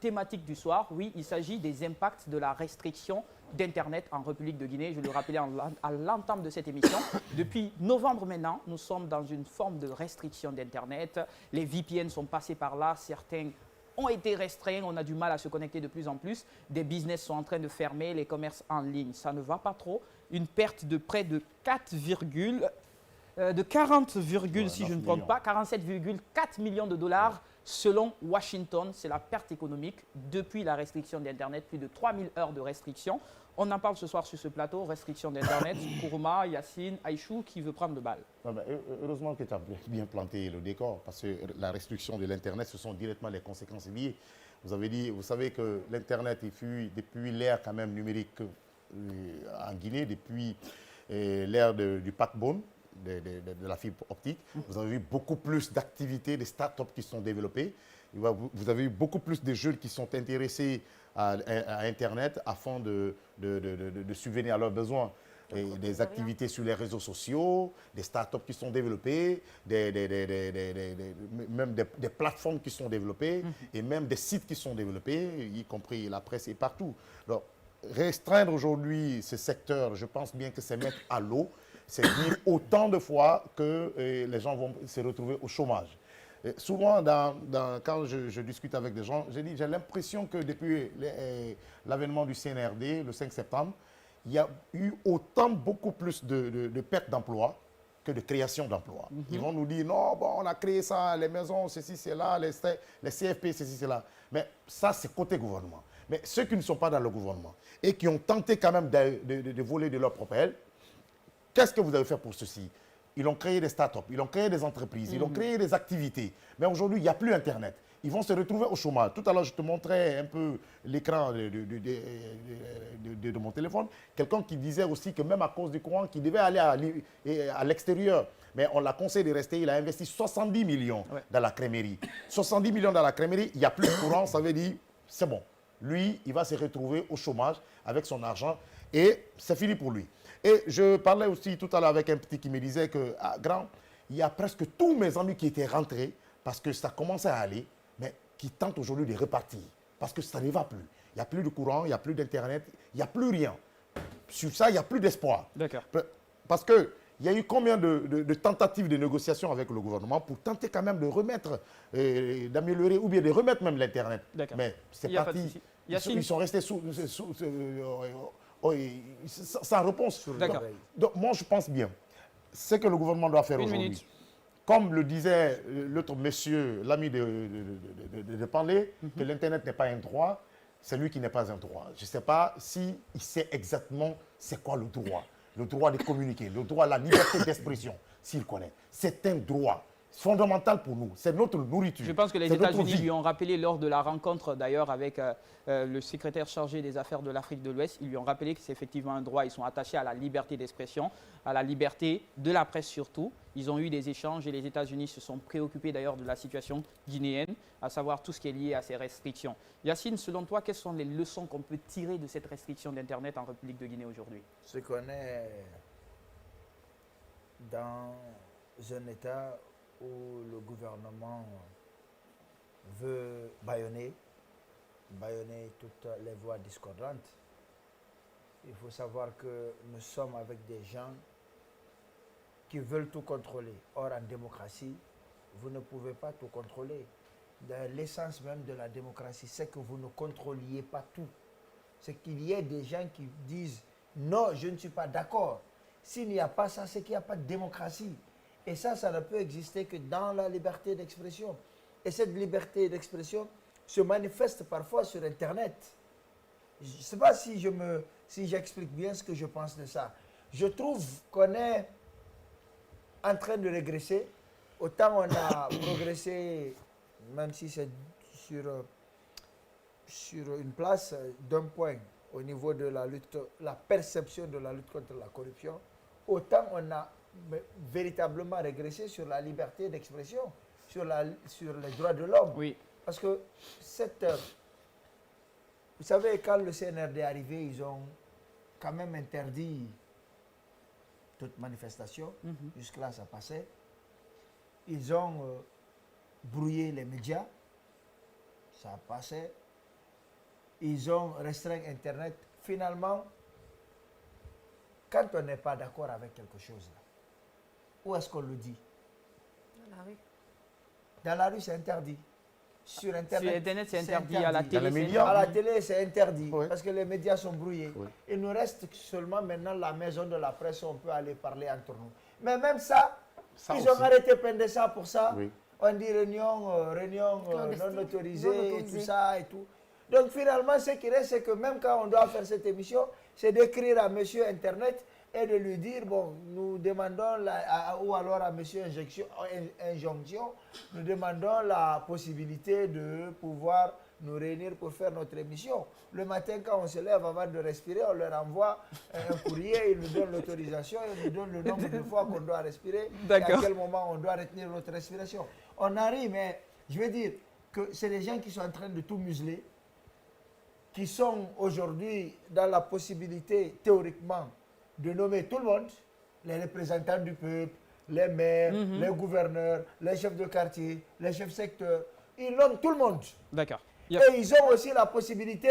thématique du soir, oui, il s'agit des impacts de la restriction d'Internet en République de Guinée. Je le rappelais à l'entame de cette émission. Depuis novembre maintenant, nous sommes dans une forme de restriction d'Internet. Les VPN sont passés par là, certains ont été restreints, on a du mal à se connecter de plus en plus. Des business sont en train de fermer, les commerces en ligne, ça ne va pas trop. Une perte de près de 40, si je ne me trompe pas, 47,4 millions de dollars selon Washington. C'est la perte économique depuis la restriction d'Internet, plus de 3000 heures de restriction. On en parle ce soir sur ce plateau, restriction d'Internet. Kourouma, Yacine, Aïchou, qui veut prendre le bal? Heureusement que tu as bien planté le décor, parce que la restriction de l'Internet, ce sont directement les conséquences liées. Vous savez que l'Internet, depuis l'ère quand même numérique en Guinée, depuis l'ère du backbone, de la fibre optique, vous avez vu beaucoup plus d'activités, des startups qui sont développées. Vous avez eu beaucoup plus de jeunes qui sont intéressés à Internet afin de subvenir à leurs besoins. Et des activités sur les réseaux sociaux, des startups qui sont développées, même des plateformes qui sont développées et même des sites qui sont développés, y compris la presse et partout. Alors, restreindre aujourd'hui ce secteur, je pense bien que c'est mettre à l'eau, c'est dire autant de fois que les gens vont se retrouver au chômage. Et souvent, quand je discute avec des gens, j'ai l'impression que depuis l'avènement du CNRD, le 5 septembre, il y a eu beaucoup plus de pertes d'emplois que de création d'emplois. Ils vont nous dire, non, bon, on a créé ça, les maisons, ceci, cela, les CFP, ceci, cela. Mais ça, c'est côté gouvernement. Mais ceux qui ne sont pas dans le gouvernement et qui ont tenté quand même de voler de leur propre aile, qu'est-ce que vous avez fait pour ceci? Ils ont créé des startups, ils ont créé des entreprises, ils ont créé des activités. Mais aujourd'hui, il n'y a plus Internet. Ils vont se retrouver au chômage. Tout à l'heure, je te montrais un peu l'écran de mon téléphone. Quelqu'un qui disait aussi que même à cause du courant, qu'il devait aller à l'extérieur. Mais on l'a conseillé de rester. Il a investi 70 millions dans la crèmerie. 70 millions dans la crèmerie, il n'y a plus de courant. Ça veut dire, c'est bon. Lui, il va se retrouver au chômage avec son argent. Et c'est fini pour lui. Et je parlais aussi tout à l'heure avec un petit qui me disait que, grand, il y a presque tous mes amis qui étaient rentrés parce que ça commençait à aller, mais qui tentent aujourd'hui de repartir parce que ça ne va plus. Il n'y a plus de courant, il n'y a plus d'Internet, il n'y a plus rien. Sur ça, il n'y a plus d'espoir. D'accord. Parce qu'il y a eu combien de tentatives de négociation avec le gouvernement pour tenter quand même de remettre, d'améliorer ou bien de remettre même l'Internet. Mais c'est parti. Ils sont restés sans réponse. Donc moi, je pense bien. Ce que le gouvernement doit faire aujourd'hui, comme le disait l'autre monsieur, l'ami de parler, que l'Internet n'est pas un droit, c'est lui qui n'est pas un droit. Je ne sais pas s'il sait exactement c'est quoi le droit de communiquer, le droit à la liberté d'expression, s'il connaît. C'est un droit fondamental pour nous, c'est notre nourriture. Je pense que les États-Unis lui ont rappelé lors de la rencontre d'ailleurs avec le secrétaire chargé des affaires de l'Afrique de l'Ouest, ils lui ont rappelé que c'est effectivement un droit, ils sont attachés à la liberté d'expression, à la liberté de la presse surtout. Ils ont eu des échanges et les États-Unis se sont préoccupés d'ailleurs de la situation guinéenne, à savoir tout ce qui est lié à ces restrictions. Yacine, selon toi, quelles sont les leçons qu'on peut tirer de cette restriction d'Internet en République de Guinée aujourd'hui? Ce qu'on est dans un État où le gouvernement veut bâillonner toutes les voix discordantes. Il faut savoir que nous sommes avec des gens qui veulent tout contrôler. Or, en démocratie, vous ne pouvez pas tout contrôler. L'essence même de la démocratie, c'est que vous ne contrôliez pas tout. C'est qu'il y ait des gens qui disent « Non, je ne suis pas d'accord ». S'il n'y a pas ça, c'est qu'il n'y a pas de démocratie. Et ça ne peut exister que dans la liberté d'expression. Et cette liberté d'expression se manifeste parfois sur Internet. Je ne sais pas si j'explique bien ce que je pense de ça. Je trouve qu'on est en train de régresser. Autant on a progressé, même si c'est sur une place d'un point au niveau de la lutte, la perception de la lutte contre la corruption, autant on a véritablement régressé sur la liberté d'expression, sur les droits de l'homme. Oui. Parce que vous savez, quand le CNRD est arrivé, ils ont quand même interdit toute manifestation. Jusque-là, ça passait. Ils ont brouillé les médias. Ça passait. ils ont restreint Internet. Finalement, quand on n'est pas d'accord avec quelque chose, là, où est-ce qu'on le dit? Dans la rue. Dans la rue, c'est interdit. Sur Internet, c'est interdit. À la Dans télé, les c'est médias. À la interdit. télé, c'est interdit. Oui. Parce que les médias sont brouillés. Oui. Il nous reste seulement maintenant la maison de la presse où on peut aller parler entre nous. Mais même ça, Ça ils ont aussi. arrêté PNDSA pour ça. Oui. On dit réunion Clandestine, non autorisée, non et autorisée. tout ça et tout. Donc finalement, ce qui reste, c'est que même quand on doit faire cette émission, c'est d'écrire à monsieur Internet et de lui dire, bon, nous demandons, ou alors à monsieur Injonction, nous demandons la possibilité de pouvoir nous réunir pour faire notre émission. Le matin, quand on se lève, avant de respirer, on leur envoie un courrier, ils nous donnent l'autorisation, ils nous donnent le nombre de fois qu'on doit respirer, et à D'accord. quel moment on doit retenir notre respiration. On arrive, mais je veux dire que c'est des gens qui sont en train de tout museler, qui sont aujourd'hui dans la possibilité, théoriquement, de nommer tout le monde, les représentants du peuple, les maires, les gouverneurs, les chefs de quartier, les chefs secteurs. Ils nomment tout le monde. D'accord. Et ils ont aussi la possibilité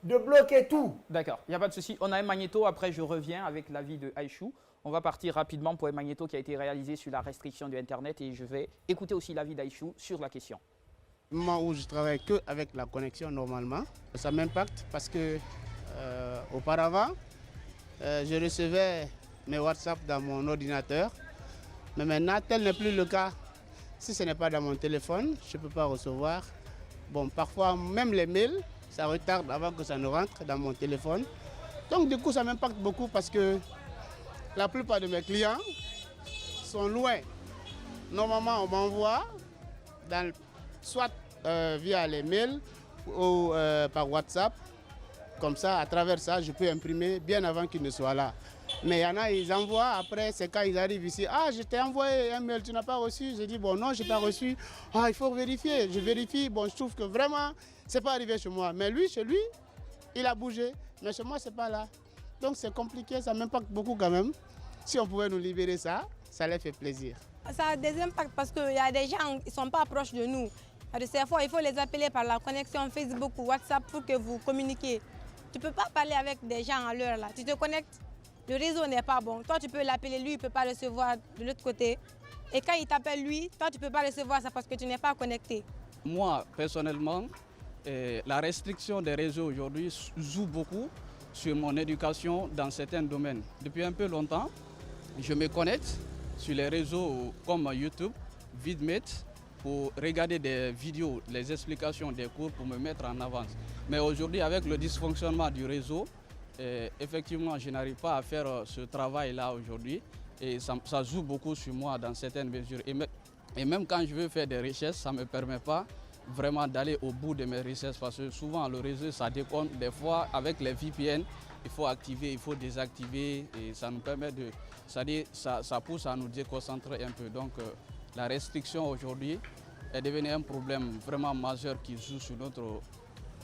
de bloquer tout. D'accord, il n'y a pas de souci. On a un magnéto, après je reviens avec l'avis de Aïchou. On va partir rapidement pour un magnéto qui a été réalisé sur la restriction de Internet et je vais écouter aussi l'avis d'Aïchou sur la question. Au moment où je travaille que avec la connexion normalement, ça m'impacte parce que auparavant, je recevais mes WhatsApp dans mon ordinateur, mais maintenant tel n'est plus le cas. Si ce n'est pas dans mon téléphone, je ne peux pas recevoir. Bon, parfois même les mails, ça retarde avant que ça ne rentre dans mon téléphone. Donc du coup, ça m'impacte beaucoup parce que la plupart de mes clients sont loin. Normalement, on m'envoie soit via les mails ou par WhatsApp. Comme ça, à travers ça, je peux imprimer bien avant qu'ils ne soient là. Mais il y en a, ils envoient, après, c'est quand ils arrivent ici. Ah, je t'ai envoyé un mail, tu n'as pas reçu. Je dis, bon, non, je n'ai pas reçu. Ah, il faut vérifier. Je vérifie. Bon, je trouve que vraiment, ce n'est pas arrivé chez moi. Mais lui, chez lui, il a bougé. Mais chez moi, ce n'est pas là. Donc, c'est compliqué, ça m'impacte beaucoup quand même. Si on pouvait nous libérer ça, ça leur fait plaisir. Ça a des impacts parce qu'il y a des gens qui ne sont pas proches de nous. Ces fois, il faut les appeler par la connexion Facebook ou WhatsApp pour que vous communiquiez. Tu ne peux pas parler avec des gens à l'heure là. Tu te connectes, le réseau n'est pas bon. Toi, tu peux l'appeler, lui, il ne peut pas recevoir de l'autre côté. Et quand il t'appelle, lui, toi, tu ne peux pas recevoir ça parce que tu n'es pas connecté. Moi, personnellement, la restriction des réseaux aujourd'hui joue beaucoup sur mon éducation dans certains domaines. Depuis un peu longtemps, je me connecte sur les réseaux comme YouTube, Vidmate, pour regarder des vidéos, les explications des cours pour me mettre en avance. Mais aujourd'hui, avec le dysfonctionnement du réseau, effectivement, je n'arrive pas à faire ce travail-là aujourd'hui. Et ça joue beaucoup sur moi dans certaines mesures. Et même quand je veux faire des recherches, ça ne me permet pas vraiment d'aller au bout de mes recherches parce que souvent le réseau, ça déconne. Des fois, avec les VPN, il faut activer, il faut désactiver et ça nous permet de... C'est-à-dire, ça pousse à nous déconcentrer un peu. Donc, la restriction aujourd'hui est devenue un problème vraiment majeur qui joue sur notre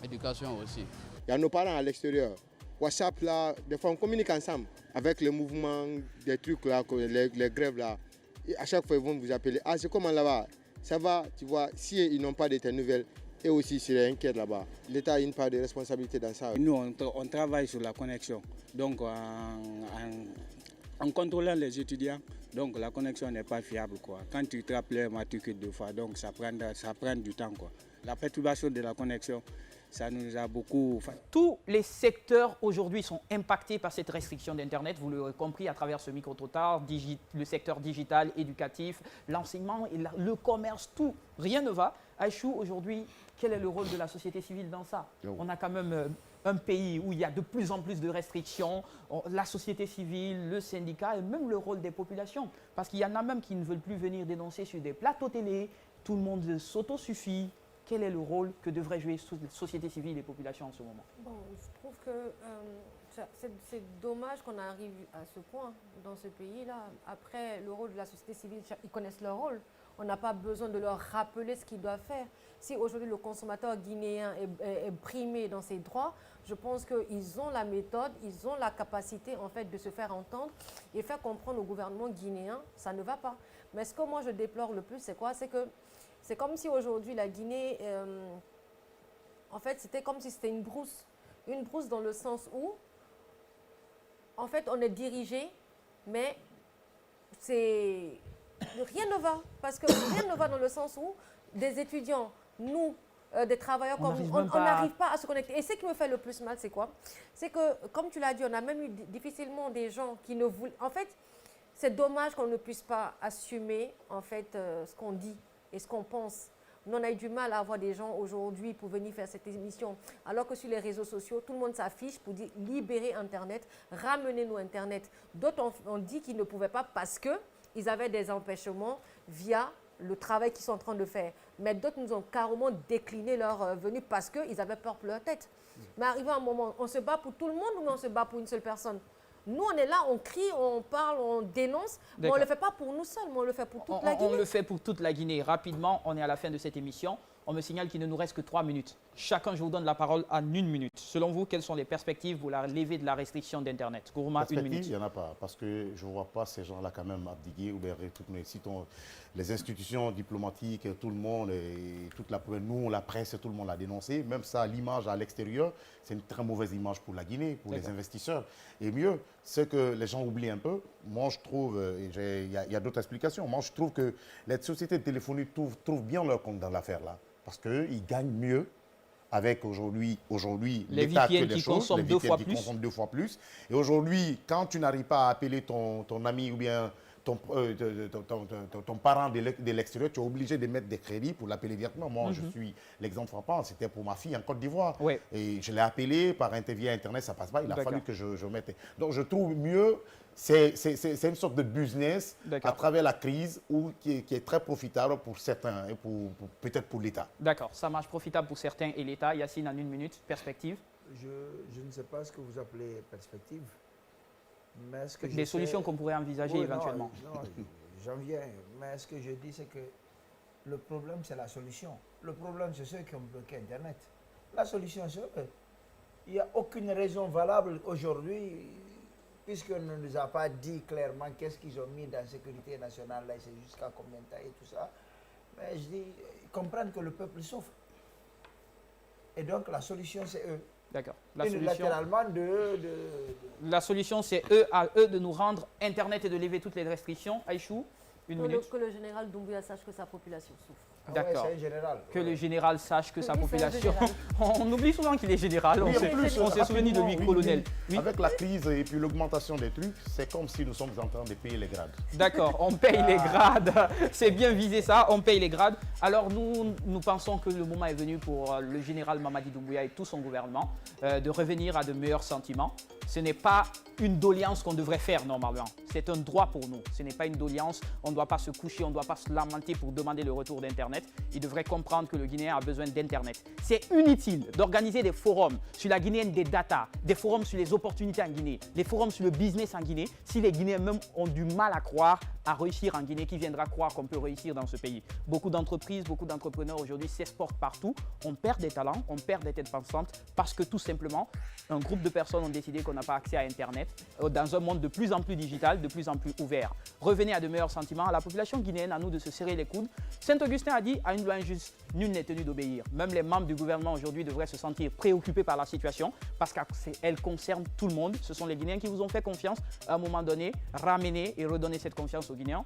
éducation aussi. Il y a nos parents à l'extérieur. WhatsApp, là, des fois on communique ensemble avec le mouvement, des trucs là, les grèves là. Et à chaque fois, ils vont vous appeler. Ah, c'est comment là-bas? Ça va, tu vois, si ils n'ont pas de tes nouvelles, eux aussi, ils seraient inquiets là-bas. L'État a une part de responsabilité dans ça. Nous, on travaille sur la connexion. Donc, en contrôlant les étudiants, donc la connexion n'est pas fiable, quoi. Quand tu trappes les matricules 2 fois, donc ça prend du temps, quoi. La perturbation de la connexion, ça nous a beaucoup... Tous les secteurs aujourd'hui sont impactés par cette restriction d'Internet, vous l'aurez compris à travers ce micro-trottoir, le secteur digital, éducatif, l'enseignement, et le commerce, tout, rien ne va. Aïchou, aujourd'hui, quel est le rôle de la société civile dans ça? On a quand même un pays où il y a de plus en plus de restrictions, la société civile, le syndicat et même le rôle des populations. Parce qu'il y en a même qui ne veulent plus venir dénoncer sur des plateaux télé, tout le monde s'autosuffit. Quel est le rôle que devraient jouer la société civile et les populations en ce moment? Bon, je trouve que c'est dommage qu'on arrive à ce point dans ce pays-là. Après, le rôle de la société civile, ils connaissent leur rôle. On n'a pas besoin de leur rappeler ce qu'ils doivent faire. Si aujourd'hui le consommateur guinéen est brimé dans ses droits, je pense qu'ils ont la méthode, ils ont la capacité en fait de se faire entendre et faire comprendre au gouvernement guinéen, ça ne va pas. Mais ce que moi je déplore le plus, c'est quoi? C'est que c'est comme si aujourd'hui la Guinée en fait, c'était comme si c'était une brousse. Une brousse dans le sens où, en fait, on est dirigé, mais rien ne va. Parce que rien ne va dans le sens où des étudiants, nous, des travailleurs comme nous, on n'arrive pas à se connecter. Et ce qui me fait le plus mal, c'est quoi? C'est que, comme tu l'as dit, on a même eu difficilement des gens qui ne voulaient... En fait, c'est dommage qu'on ne puisse pas assumer, en fait, ce qu'on dit et ce qu'on pense. Nous, on a eu du mal à avoir des gens aujourd'hui pour venir faire cette émission. Alors que sur les réseaux sociaux, tout le monde s'affiche pour dire libérer Internet, ramenez-nous Internet. D'autres ont dit qu'ils ne pouvaient pas parce qu'ils avaient des empêchements via le travail qu'ils sont en train de faire. Mais d'autres nous ont carrément décliné leur venue parce qu'ils avaient peur pour leur tête. Mais arrivé un moment, on se bat pour tout le monde ou on se bat pour une seule personne? Nous, on est là, on crie, on parle, on dénonce, mais on ne le fait pas pour nous seuls, mais on le fait pour toute la Guinée. On le fait pour toute la Guinée. Rapidement, on est à la fin de cette émission. On me signale qu'il ne nous reste que 3 minutes. Chacun, je vous donne la parole en 1 minute. Selon vous, quelles sont les perspectives pour la levée de la restriction d'Internet? Gourouma, 1 minute. Il n'y en a pas, parce que je ne vois pas ces gens-là quand même abdiguer ou bien retourner. Citons les institutions diplomatiques, tout le monde, et toute nous, la presse, tout le monde l'a dénoncé. Même ça, l'image à l'extérieur, c'est une très mauvaise image pour la Guinée, pour les investisseurs. Et mieux, c'est que les gens oublient un peu. Moi, je trouve, il y a d'autres explications, moi, je trouve que les sociétés de téléphonie trouvent bien leur compte dans l'affaire là. Parce qu'ils gagnent mieux avec aujourd'hui l'état que les choses, les VPN qui consomment 2 fois plus. Et aujourd'hui, quand tu n'arrives pas à appeler ton ami ou bien ton parent de l'extérieur, tu es obligé de mettre des crédits pour l'appeler directement. Moi, je suis l'exemple frappant, c'était pour ma fille en Côte d'Ivoire. Oui. Et je l'ai appelé via Internet, ça ne passe pas. Il a fallu que je mette... Donc, je trouve mieux... C'est une sorte de business à travers la crise qui est très profitable pour certains et peut-être pour l'État. D'accord, ça marche profitable pour certains et l'État. Yacine, en 1 minute, perspective? Je ne sais pas ce que vous appelez perspective. Mais ce que des solutions qu'on pourrait envisager éventuellement. Non, j'en viens. Mais ce que je dis, c'est que le problème, c'est la solution. Le problème, c'est ceux qui ont bloqué Internet. La solution, c'est eux. Il n'y a aucune raison valable aujourd'hui, puisqu'on ne nous a pas dit clairement qu'est-ce qu'ils ont mis dans la sécurité nationale, là, c'est jusqu'à combien de temps et tout ça. Mais je dis, comprendre que le peuple souffre. Et donc, la solution, c'est eux. D'accord. Unilatéralement La solution, c'est à eux de nous rendre Internet et de lever toutes les restrictions. Aïchou, 1 minute. Que le général Doumbouya sache que sa population souffre. D'accord. Ouais, c'est un général. Que le général sache que sa population... On oublie souvent qu'il est général. On s'est souvenu de lui, colonel. Oui. Avec la crise et puis l'augmentation des trucs, c'est comme si nous sommes en train de payer les grades. D'accord, on paye les grades. C'est bien visé ça, on paye les grades. Alors nous pensons que le moment est venu pour le général Mamadi Doumbouya et tout son gouvernement de revenir à de meilleurs sentiments. Ce n'est pas une doléance qu'on devrait faire normalement. C'est un droit pour nous. Ce n'est pas une doléance. On ne doit pas se coucher, on ne doit pas se lamenter pour demander le retour d'Internet. Il devrait comprendre que le Guinéen a besoin d'Internet. C'est inutile d'organiser des forums sur la Guinéenne des data, des forums sur les opportunités en Guinée, les forums sur le business en Guinée, si les Guinéens même ont du mal à croire à réussir en Guinée, qui viendra croire qu'on peut réussir dans ce pays. Beaucoup d'entreprises, beaucoup d'entrepreneurs aujourd'hui s'exportent partout. On perd des talents, on perd des têtes pensantes parce que tout simplement, un groupe de personnes ont décidé qu'on n'a pas accès à Internet dans un monde de plus en plus digital, de plus en plus ouvert. Revenez à de meilleurs sentiments. À la population guinéenne, à nous de se serrer les coudes. Saint-Augustin a dit, à une loi injuste, nul n'est tenu d'obéir. Même les membres du gouvernement aujourd'hui devraient se sentir préoccupés par la situation parce qu'elle concerne tout le monde. Ce sont les Guinéens qui vous ont fait confiance à un moment donné, ramener et redonner cette confiance aux Guinéens.